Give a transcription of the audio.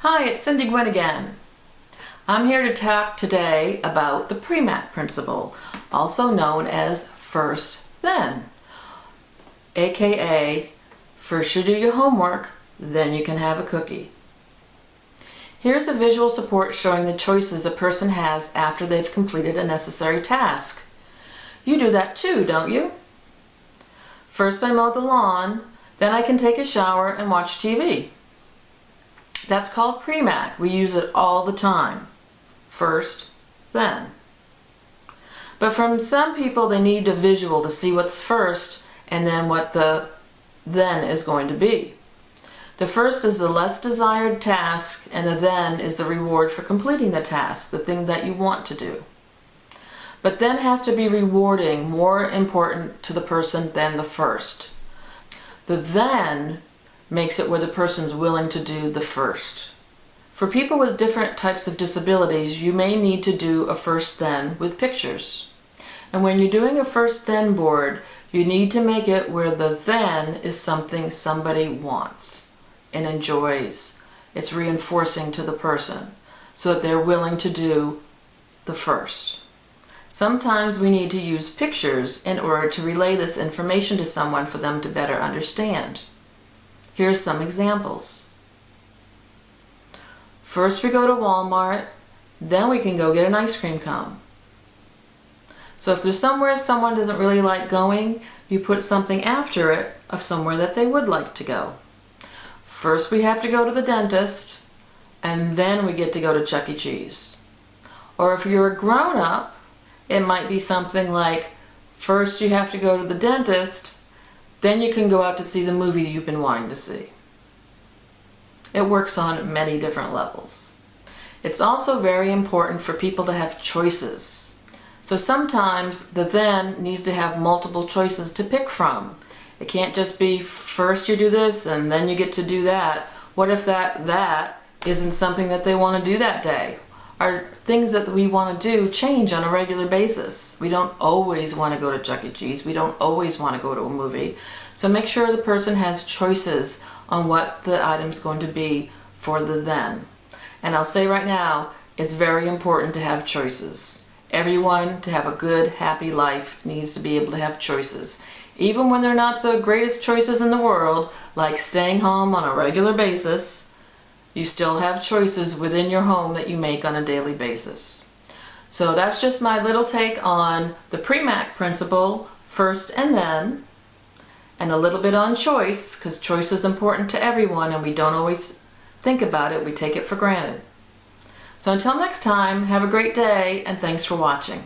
Hi, it's Cindy Gwinn again. I'm here to talk today about the Premack Principle, also known as first then, aka first you do your homework, then you can have a cookie. Here's a visual support showing the choices a person has after they've completed a necessary task. You do that too, don't you? First I mow the lawn, then I can take a shower and watch TV. That's called Premack. We use it all the time. First, then. But from some people, they need a visual to see what's first and then what the then is going to be. The first is the less desired task, and the then is the reward for completing the task, the thing that you want to do. But then has to be rewarding, more important to the person than the first. The then makes it where the person's willing to do the first. For people with different types of disabilities, you may need to do a first then with pictures. And when you're doing a first then board, you need to make it where the then is something somebody wants and enjoys. It's reinforcing to the person so that they're willing to do the first. Sometimes we need to use pictures in order to relay this information to someone for them to better understand. Here's some examples. First we go to Walmart, then we can go get an ice cream cone. So if there's somewhere someone doesn't really like going, you put something after it of somewhere that they would like to go. First we have to go to the dentist, and then we get to go to Chuck E. Cheese. Or if you're a grown-up, it might be something like, first you have to go to the dentist, then you can go out to see the movie you've been wanting to see. It works on many different levels. It's also very important for people to have choices. So sometimes the then needs to have multiple choices to pick from. It can't just be first you do this and then you get to do that. What if that isn't something that they want to do that day? Our things that we want to do change on a regular basis. We don't always want to go to Chuck E. Cheese. We don't always want to go to a movie. So make sure the person has choices on what the item's going to be for the then. And I'll say right now, it's very important to have choices. Everyone, to have a good, happy life, needs to be able to have choices. Even when they're not the greatest choices in the world, like staying home on a regular basis, you still have choices within your home that you make on a daily basis. So that's just my little take on the Premack Principle, first and then, and a little bit on choice, because choice is important to everyone and we don't always think about it, we take it for granted. So until next time, have a great day and thanks for watching.